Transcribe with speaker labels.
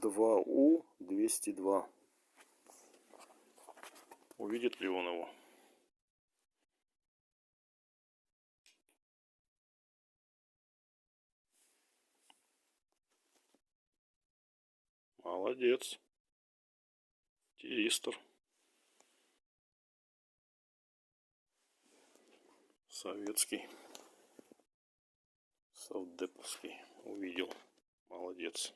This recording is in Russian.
Speaker 1: 2У-202. Увидит ли он его? Молодец. Тиристор. Советский. Совдеповский. Увидел. Молодец.